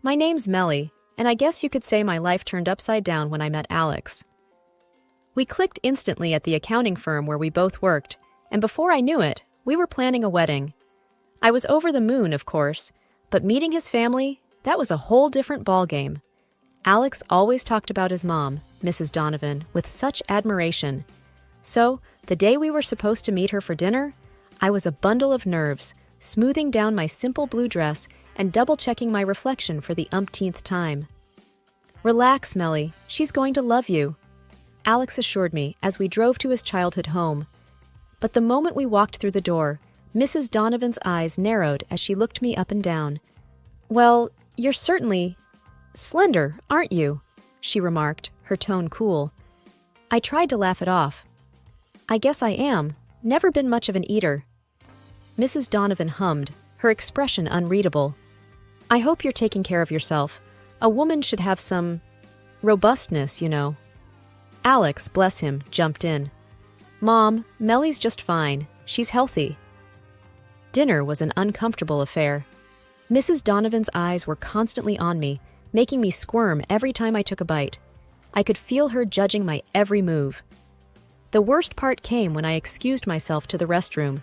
My name's Melly, and I guess you could say my life turned upside down when I met Alex. We clicked instantly at the accounting firm where we both worked, and before I knew it, we were planning a wedding. I was over the moon, of course, but meeting his family, that was a whole different ballgame. Alex always talked about his mom, Mrs. Donovan, with such admiration. So, the day we were supposed to meet her for dinner, I was a bundle of nerves, smoothing down my simple blue dress and double-checking my reflection for the umpteenth time. "Relax, Melly. She's going to love you," Alex assured me as we drove to his childhood home. But the moment we walked through the door, Mrs. Donovan's eyes narrowed as she looked me up and down. "Well, you're certainly slender, aren't you?" she remarked, her tone cool. I tried to laugh it off. "I guess I am. Never been much of an eater." Mrs. Donovan hummed, her expression unreadable. "I hope you're taking care of yourself. A woman should have some robustness, you know." Alex, bless him, jumped in. "Mom, Melly's just fine. She's healthy." Dinner was an uncomfortable affair. Mrs. Donovan's eyes were constantly on me, making me squirm every time I took a bite. I could feel her judging my every move. The worst part came when I excused myself to the restroom.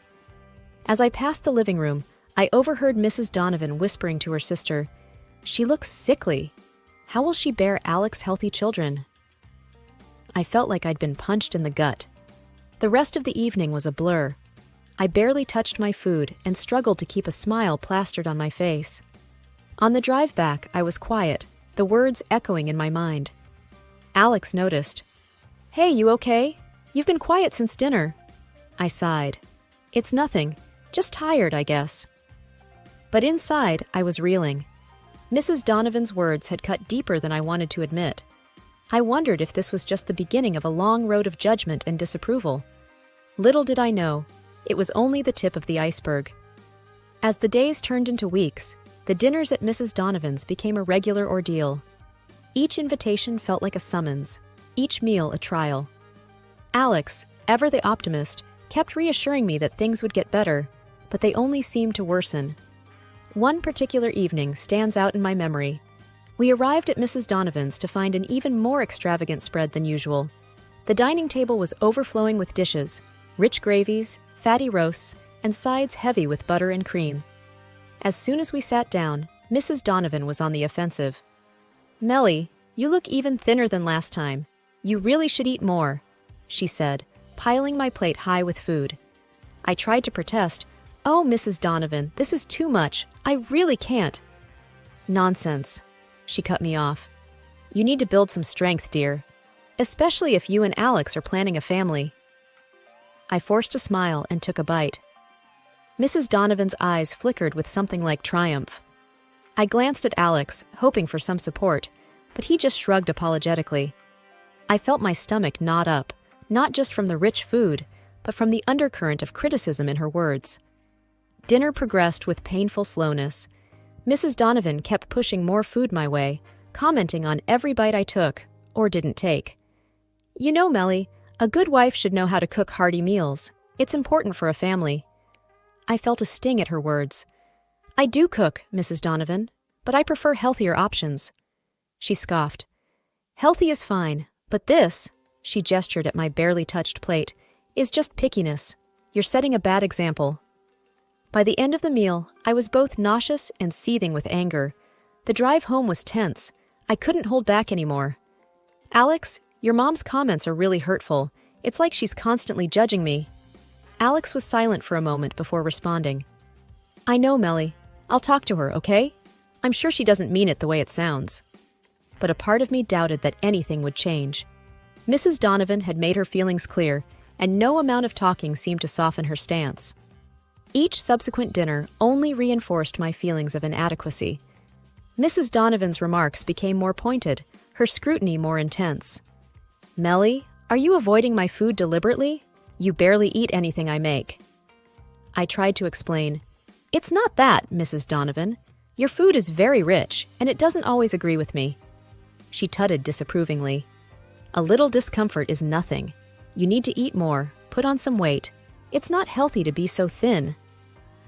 As I passed the living room, I overheard Mrs. Donovan whispering to her sister, "She looks sickly. How will she bear Alex's healthy children?" I felt like I'd been punched in the gut. The rest of the evening was a blur. I barely touched my food and struggled to keep a smile plastered on my face. On the drive back, I was quiet, the words echoing in my mind. Alex noticed. "Hey, you okay? You've been quiet since dinner." I sighed. "It's nothing. Just tired, I guess." But inside, I was reeling. Mrs. Donovan's words had cut deeper than I wanted to admit. I wondered if this was just the beginning of a long road of judgment and disapproval. Little did I know, it was only the tip of the iceberg. As the days turned into weeks, the dinners at Mrs. Donovan's became a regular ordeal. Each invitation felt like a summons, each meal a trial. Alex, ever the optimist, kept reassuring me that things would get better, but they only seemed to worsen. One particular evening stands out in my memory. We arrived at Mrs. Donovan's to find an even more extravagant spread than usual. The dining table was overflowing with dishes, rich gravies, fatty roasts, and sides heavy with butter and cream. As soon as we sat down, Mrs. Donovan was on the offensive. "Melly, you look even thinner than last time. You really should eat more," she said, piling my plate high with food. I tried to protest. "Oh, Mrs. Donovan, this is too much. I really can't." "Nonsense," she cut me off. "You need to build some strength, dear. Especially if you and Alex are planning a family." I forced a smile and took a bite. Mrs. Donovan's eyes flickered with something like triumph. I glanced at Alex, hoping for some support, but he just shrugged apologetically. I felt my stomach knot up, not just from the rich food, but from the undercurrent of criticism in her words. Dinner progressed with painful slowness. Mrs. Donovan kept pushing more food my way, commenting on every bite I took, or didn't take. "You know, Melly, a good wife should know how to cook hearty meals. It's important for a family." I felt a sting at her words. "I do cook, Mrs. Donovan, but I prefer healthier options." She scoffed. "Healthy is fine, but this," she gestured at my barely touched plate, "is just pickiness. You're setting a bad example." By the end of the meal, I was both nauseous and seething with anger. The drive home was tense. I couldn't hold back anymore. "Alex, your mom's comments are really hurtful. It's like she's constantly judging me." Alex was silent for a moment before responding. "I know, Melly. I'll talk to her, okay? I'm sure she doesn't mean it the way it sounds." But a part of me doubted that anything would change. Mrs. Donovan had made her feelings clear, and no amount of talking seemed to soften her stance. Each subsequent dinner only reinforced my feelings of inadequacy. Mrs. Donovan's remarks became more pointed, her scrutiny more intense. "Melly, are you avoiding my food deliberately? You barely eat anything I make." I tried to explain. "It's not that, Mrs. Donovan. Your food is very rich, and it doesn't always agree with me." She tutted disapprovingly. "A little discomfort is nothing. You need to eat more, put on some weight. It's not healthy to be so thin."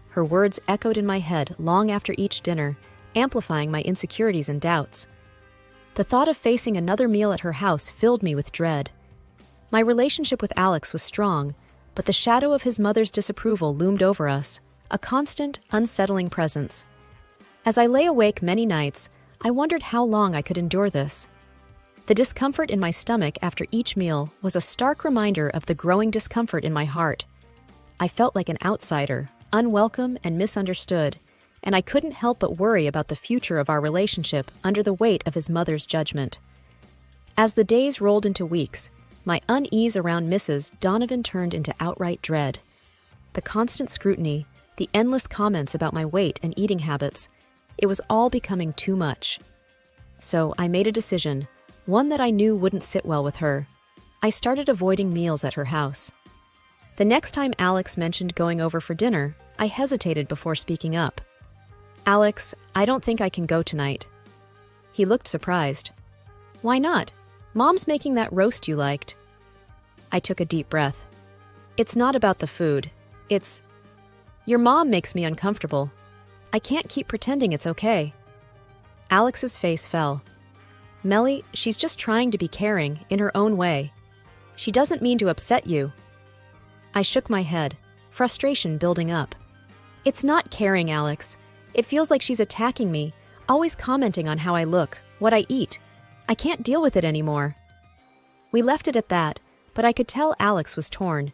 Her words echoed in my head long after each dinner, amplifying my insecurities and doubts. The thought of facing another meal at her house filled me with dread. My relationship with Alex was strong, but the shadow of his mother's disapproval loomed over us, a constant, unsettling presence. As I lay awake many nights, I wondered how long I could endure this. The discomfort in my stomach after each meal was a stark reminder of the growing discomfort in my heart. I felt like an outsider, unwelcome and misunderstood, and I couldn't help but worry about the future of our relationship under the weight of his mother's judgment. As the days rolled into weeks, my unease around Mrs. Donovan turned into outright dread. The constant scrutiny, the endless comments about my weight and eating habits, it was all becoming too much. So I made a decision, one that I knew wouldn't sit well with her. I started avoiding meals at her house. The next time Alex mentioned going over for dinner, I hesitated before speaking up. "Alex, I don't think I can go tonight." He looked surprised. "Why not? Mom's making that roast you liked." I took a deep breath. "It's not about the food. It's... Your mom makes me uncomfortable. I can't keep pretending it's okay." Alex's face fell. "Melly, she's just trying to be caring in her own way. She doesn't mean to upset you." I shook my head, frustration building up. "It's not caring, Alex. It feels like she's attacking me, always commenting on how I look, what I eat. I can't deal with it anymore." We left it at that, but I could tell Alex was torn.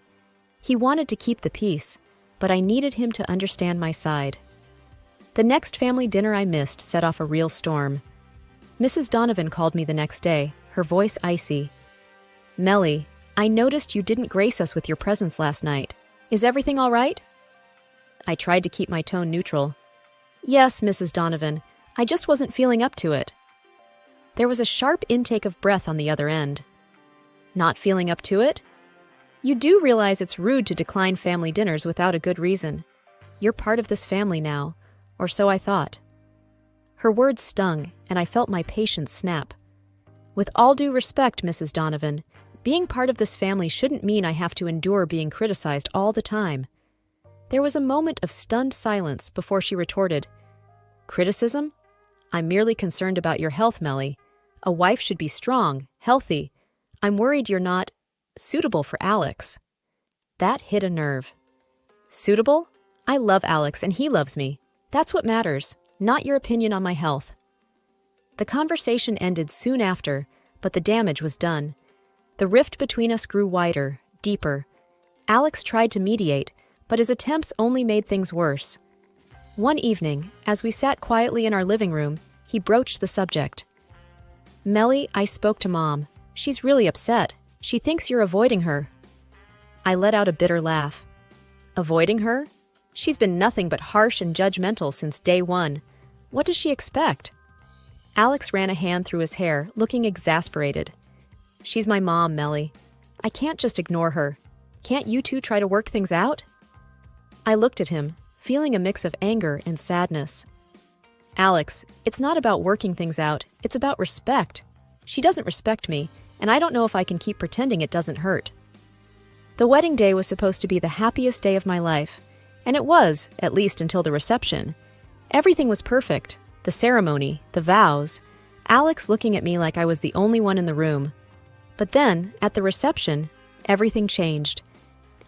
He wanted to keep the peace, but I needed him to understand my side. The next family dinner I missed set off a real storm. Mrs. Donovan called me the next day, her voice icy. "Melly, I noticed you didn't grace us with your presence last night. Is everything all right?" I tried to keep my tone neutral. "Yes, Mrs. Donovan, I just wasn't feeling up to it." There was a sharp intake of breath on the other end. "Not feeling up to it? You do realize it's rude to decline family dinners without a good reason. You're part of this family now, or so I thought." Her words stung, and I felt my patience snap. "With all due respect, Mrs. Donovan, being part of this family shouldn't mean I have to endure being criticized all the time." There was a moment of stunned silence before she retorted, "Criticism? I'm merely concerned about your health, Melly. A wife should be strong, healthy. I'm worried you're not suitable for Alex." That hit a nerve. "Suitable? I love Alex and he loves me. That's what matters, not your opinion on my health." The conversation ended soon after, but the damage was done. The rift between us grew wider, deeper. Alex tried to mediate, but his attempts only made things worse. One evening, as we sat quietly in our living room, he broached the subject. "Melly, I spoke to Mom. She's really upset. She thinks you're avoiding her." I let out a bitter laugh. "Avoiding her? She's been nothing but harsh and judgmental since day one. What does she expect?" Alex ran a hand through his hair, looking exasperated. "She's my mom, Melly. I can't just ignore her. Can't you two try to work things out?" I looked at him, feeling a mix of anger and sadness. "Alex, it's not about working things out, it's about respect. She doesn't respect me, and I don't know if I can keep pretending it doesn't hurt." The wedding day was supposed to be the happiest day of my life, and it was, at least until the reception. Everything was perfect. The ceremony, the vows, Alex looking at me like I was the only one in the room. But then, at the reception, everything changed.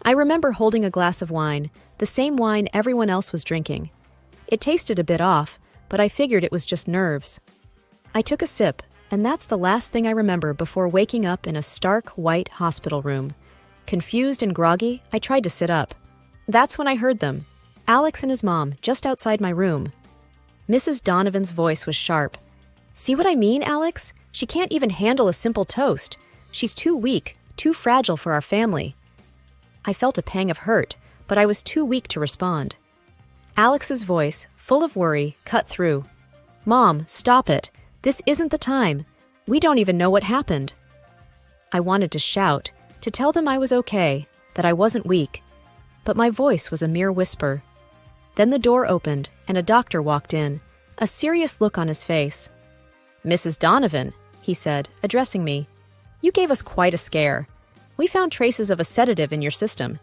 I remember holding a glass of wine, the same wine everyone else was drinking. It tasted a bit off, but I figured it was just nerves. I took a sip, and that's the last thing I remember before waking up in a stark, white hospital room. Confused and groggy, I tried to sit up. That's when I heard them, Alex and his mom, just outside my room. Mrs. Donovan's voice was sharp. "See what I mean, Alex? She can't even handle a simple toast. She's too weak, too fragile for our family." I felt a pang of hurt, but I was too weak to respond. Alex's voice, full of worry, cut through. "Mom, stop it. This isn't the time. We don't even know what happened." I wanted to shout, to tell them I was okay, that I wasn't weak, but my voice was a mere whisper. Then the door opened, and a doctor walked in, a serious look on his face. "Mrs. Donovan," he said, addressing me, "you gave us quite a scare. We found traces of a sedative in your system.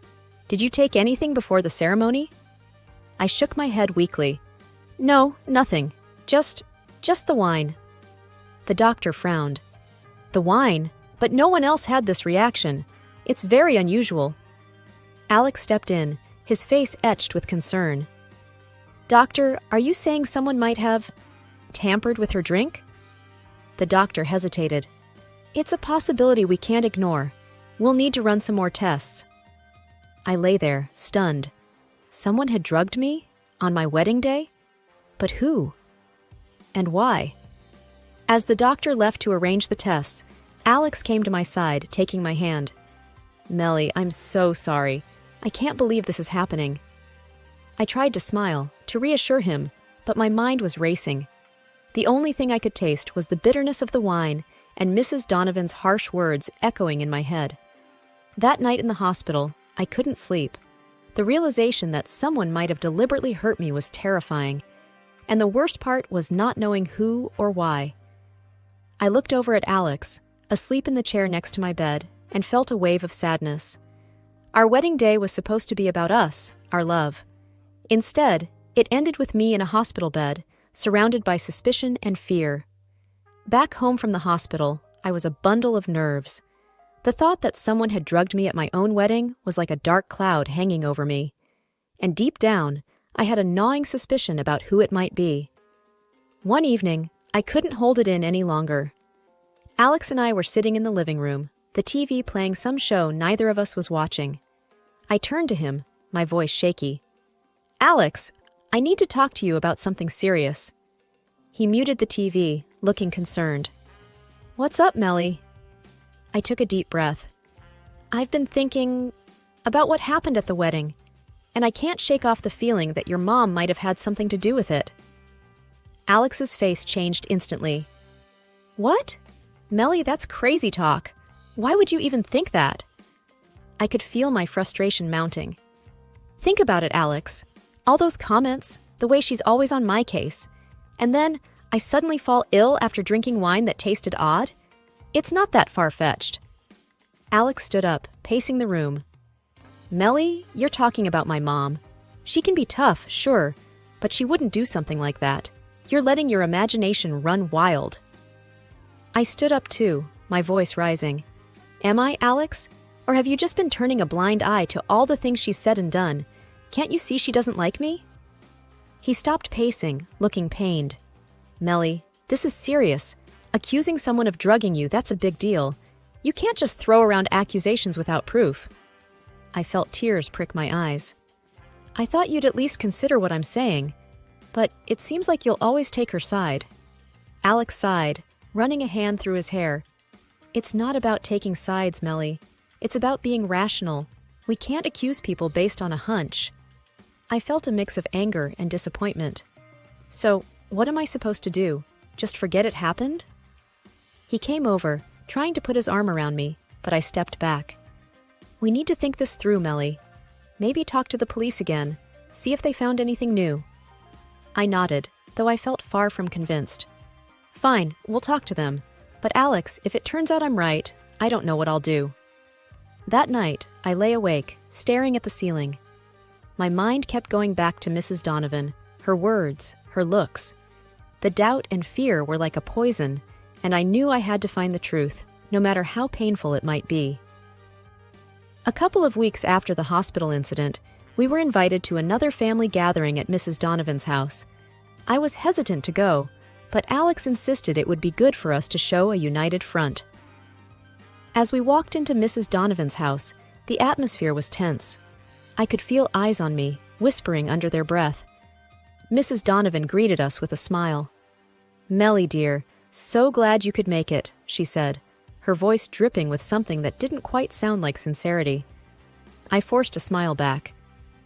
Did you take anything before the ceremony?" I shook my head weakly. "No, nothing. Just the wine. The doctor frowned. The wine? But no one else had this reaction. It's very unusual. Alex stepped in, his face etched with concern. Doctor, are you saying someone might have tampered with her drink? The doctor hesitated. It's a possibility we can't ignore. We'll need to run some more tests. I lay there, stunned. Someone had drugged me? On my wedding day? But who? And why? As the doctor left to arrange the tests, Alex came to my side, taking my hand. Melly, I'm so sorry. I can't believe this is happening. I tried to smile, to reassure him, but my mind was racing. The only thing I could taste was the bitterness of the wine and Mrs. Donovan's harsh words echoing in my head. That night in the hospital, I couldn't sleep. The realization that someone might have deliberately hurt me was terrifying, and the worst part was not knowing who or why. I looked over at Alex, asleep in the chair next to my bed, and felt a wave of sadness. Our wedding day was supposed to be about us, our love. Instead, it ended with me in a hospital bed, surrounded by suspicion and fear. Back home from the hospital, I was a bundle of nerves. The thought that someone had drugged me at my own wedding was like a dark cloud hanging over me. And deep down, I had a gnawing suspicion about who it might be. One evening, I couldn't hold it in any longer. Alex and I were sitting in the living room, the TV playing some show neither of us was watching. I turned to him, my voice shaky. Alex, I need to talk to you about something serious. He muted the TV, looking concerned. What's up, Melly? I took a deep breath. I've been thinking about what happened at the wedding, and I can't shake off the feeling that your mom might have had something to do with it. Alex's face changed instantly. What? Melly, that's crazy talk. Why would you even think that? I could feel my frustration mounting. Think about it, Alex. All those comments, the way she's always on my case. And then I suddenly fall ill after drinking wine that tasted odd? It's not that far-fetched. Alex stood up, pacing the room. Melly, you're talking about my mom. She can be tough, sure, but she wouldn't do something like that. You're letting your imagination run wild. I stood up too, my voice rising. Am I, Alex? Or have you just been turning a blind eye to all the things she's said and done? Can't you see she doesn't like me? He stopped pacing, looking pained. Melly, this is serious. Accusing someone of drugging you, that's a big deal. You can't just throw around accusations without proof. I felt tears prick my eyes. I thought you'd at least consider what I'm saying, but it seems like you'll always take her side. Alex sighed, running a hand through his hair. It's not about taking sides, Melly. It's about being rational. We can't accuse people based on a hunch. I felt a mix of anger and disappointment. So, what am I supposed to do? Just forget it happened? He came over, trying to put his arm around me, but I stepped back. We need to think this through, Melly. Maybe talk to the police again, see if they found anything new. I nodded, though I felt far from convinced. Fine, we'll talk to them. But Alex, if it turns out I'm right, I don't know what I'll do. That night, I lay awake, staring at the ceiling. My mind kept going back to Mrs. Donovan, her words, her looks. The doubt and fear were like a poison, and I knew I had to find the truth, no matter how painful it might be. A couple of weeks after the hospital incident, we were invited to another family gathering at Mrs. Donovan's house. I was hesitant to go, but Alex insisted it would be good for us to show a united front. As we walked into Mrs. Donovan's house, the atmosphere was tense. I could feel eyes on me, whispering under their breath. Mrs. Donovan greeted us with a smile. Melly, dear, so glad you could make it, she said, her voice dripping with something that didn't quite sound like sincerity. I forced a smile back.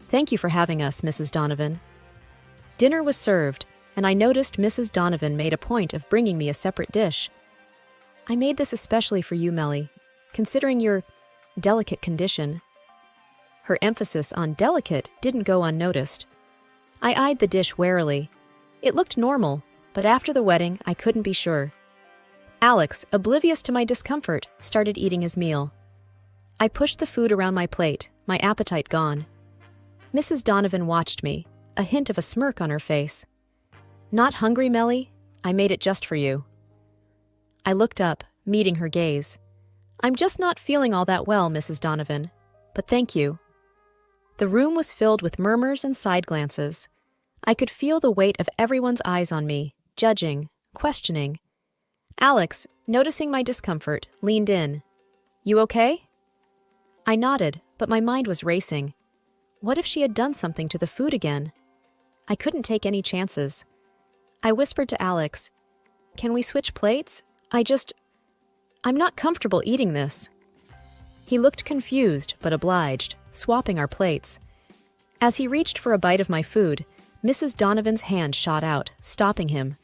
Thank you for having us, Mrs. Donovan. Dinner was served, and I noticed Mrs. Donovan made a point of bringing me a separate dish. I made this especially for you, Melly, considering your delicate condition. Her emphasis on delicate didn't go unnoticed. I eyed the dish warily. It looked normal, but after the wedding, I couldn't be sure. Alex, oblivious to my discomfort, started eating his meal. I pushed the food around my plate, my appetite gone. Mrs. Donovan watched me, a hint of a smirk on her face. Not hungry, Melly? I made it just for you. I looked up, meeting her gaze. I'm just not feeling all that well, Mrs. Donovan, but thank you. The room was filled with murmurs and side glances. I could feel the weight of everyone's eyes on me, judging, questioning. Alex, noticing my discomfort, leaned in. You okay? I nodded, but my mind was racing. What if she had done something to the food again? I couldn't take any chances. I whispered to Alex, Can we switch plates? I'm not comfortable eating this. He looked confused, but obliged, swapping our plates. As he reached for a bite of my food, Mrs. Donovan's hand shot out, stopping him.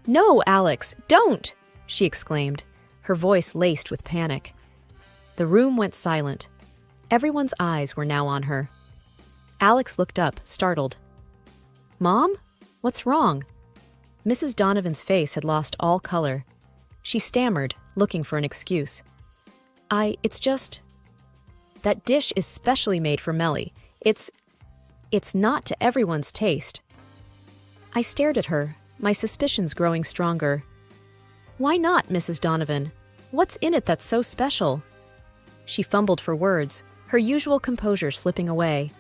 No, Alex, don't! She exclaimed, her voice laced with panic. The room went silent. Everyone's eyes were now on her. Alex looked up, startled. Mom? What's wrong? Mrs. Donovan's face had lost all color. She stammered, looking for an excuse. It's just... That dish is specially made for Melly. It's not to everyone's taste. I stared at her, my suspicions growing stronger. Why not, Mrs. Donovan? What's in it that's so special? She fumbled for words, her usual composure slipping away.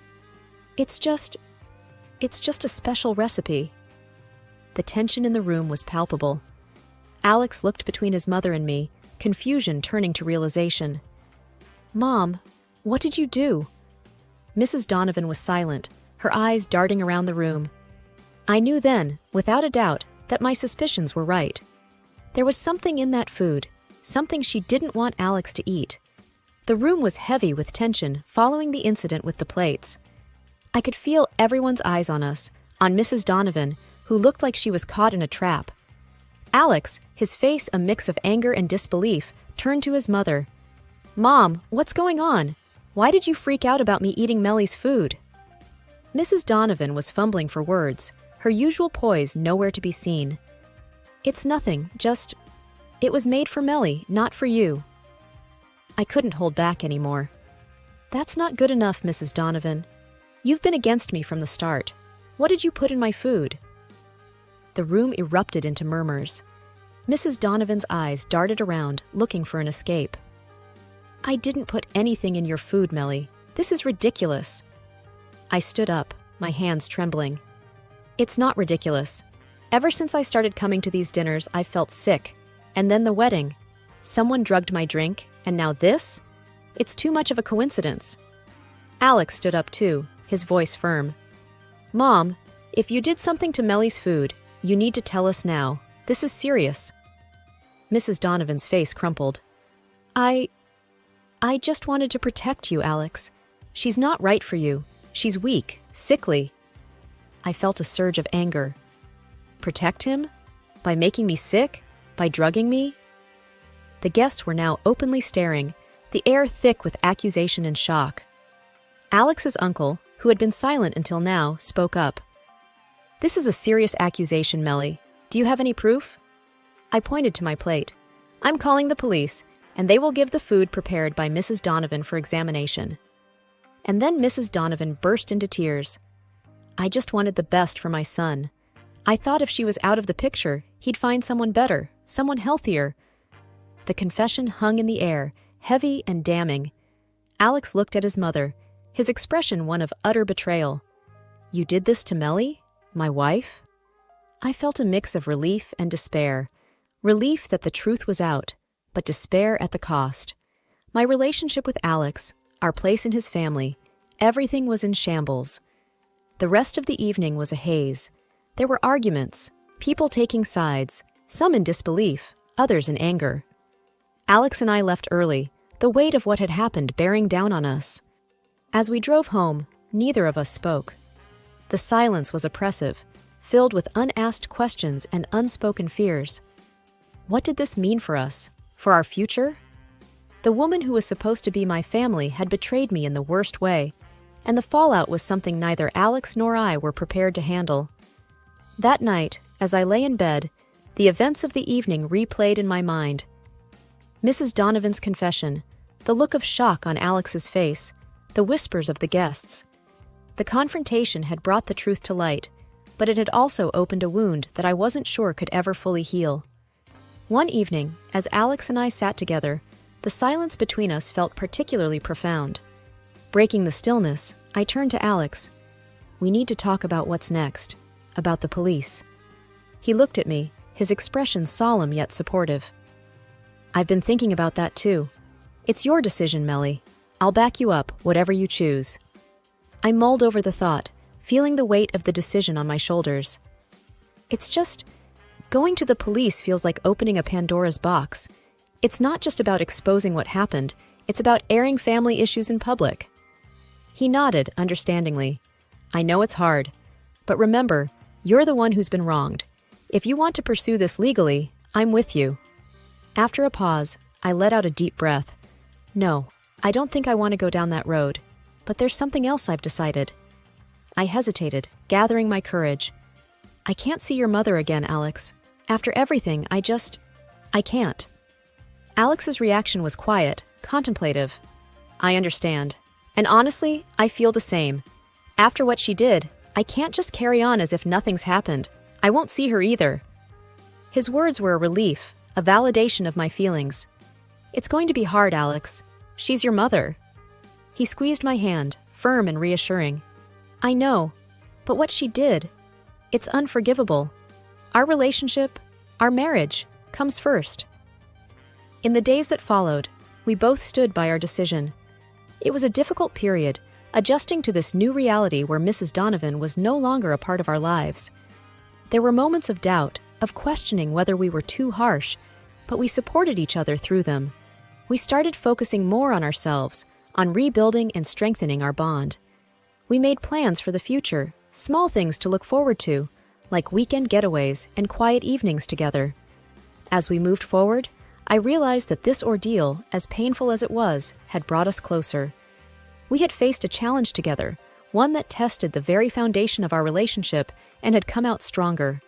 It's just a special recipe. The tension in the room was palpable. Alex looked between his mother and me, confusion turning to realization. Mom, what did you do? Mrs. Donovan was silent, her eyes darting around the room. I knew then, without a doubt, that my suspicions were right. There was something in that food, something she didn't want Alex to eat. The room was heavy with tension following the incident with the plates. I could feel everyone's eyes on us, on Mrs. Donovan, who looked like she was caught in a trap. Alex, his face a mix of anger and disbelief, turned to his mother. Mom, what's going on? Why did you freak out about me eating Melly's food? Mrs. Donovan was fumbling for words, her usual poise nowhere to be seen. It's nothing, just... It was made for Melly, not for you. I couldn't hold back anymore. That's not good enough, Mrs. Donovan. You've been against me from the start. What did you put in my food? The room erupted into murmurs. Mrs. Donovan's eyes darted around, looking for an escape. I didn't put anything in your food, Melly. This is ridiculous. I stood up, my hands trembling. It's not ridiculous. Ever since I started coming to these dinners, I felt sick. And then the wedding. Someone drugged my drink, and now this? It's too much of a coincidence. Alex stood up too, his voice firm. Mom, if you did something to Melly's food, you need to tell us now. This is serious. Mrs. Donovan's face crumpled. I just wanted to protect you, Alex. She's not right for you. She's weak, sickly. I felt a surge of anger. Protect him? By making me sick? By drugging me? The guests were now openly staring, the air thick with accusation and shock. Alex's uncle, who had been silent until now, spoke up. This is a serious accusation, Melly. Do you have any proof? I pointed to my plate. I'm calling the police, and they will give the food prepared by Mrs. Donovan for examination. And then Mrs. Donovan burst into tears. I just wanted the best for my son. I thought if she was out of the picture, he'd find someone better, someone healthier. The confession hung in the air, heavy and damning. Alex looked at his mother, his expression one of utter betrayal. You did this to Melly? My wife? I felt a mix of relief and despair. Relief that the truth was out, but despair at the cost. My relationship with Alex, our place in his family, everything was in shambles. The rest of the evening was a haze. There were arguments, people taking sides, some in disbelief, others in anger. Alex and I left early, the weight of what had happened bearing down on us. As we drove home, neither of us spoke. The silence was oppressive, filled with unasked questions and unspoken fears. What did this mean for us? For our future? The woman who was supposed to be my family had betrayed me in the worst way, and the fallout was something neither Alex nor I were prepared to handle. That night, as I lay in bed, the events of the evening replayed in my mind. Mrs. Donovan's confession, the look of shock on Alex's face, the whispers of the guests. The confrontation had brought the truth to light, but it had also opened a wound that I wasn't sure could ever fully heal. One evening, as Alex and I sat together, the silence between us felt particularly profound. Breaking the stillness, I turned to Alex. "We need to talk about what's next, about the police." He looked at me, his expression solemn yet supportive. "I've been thinking about that too. It's your decision, Melly. I'll back you up, whatever you choose." I mulled over the thought, feeling the weight of the decision on my shoulders. It's just, going to the police feels like opening a Pandora's box. It's not just about exposing what happened, it's about airing family issues in public. He nodded understandingly. "I know it's hard, but remember, you're the one who's been wronged. If you want to pursue this legally, I'm with you." After a pause, I let out a deep breath. "No, I don't think I want to go down that road, but there's something else I've decided." I hesitated, gathering my courage. "I can't see your mother again, Alex. After everything, I can't." Alex's reaction was quiet, contemplative. "I understand. And honestly, I feel the same. After what she did, I can't just carry on as if nothing's happened. I won't see her either." His words were a relief, a validation of my feelings. "It's going to be hard, Alex. She's your mother." He squeezed my hand, firm and reassuring. "I know, but what she did, it's unforgivable. Our relationship, our marriage, comes first." In the days that followed, we both stood by our decision. It was a difficult period, adjusting to this new reality where Mrs. Donovan was no longer a part of our lives. There were moments of doubt, of questioning whether we were too harsh, but we supported each other through them. We started focusing more on ourselves, on rebuilding and strengthening our bond. We made plans for the future, small things to look forward to, like weekend getaways and quiet evenings together. As we moved forward, I realized that this ordeal, as painful as it was, had brought us closer. We had faced a challenge together, one that tested the very foundation of our relationship and had come out stronger.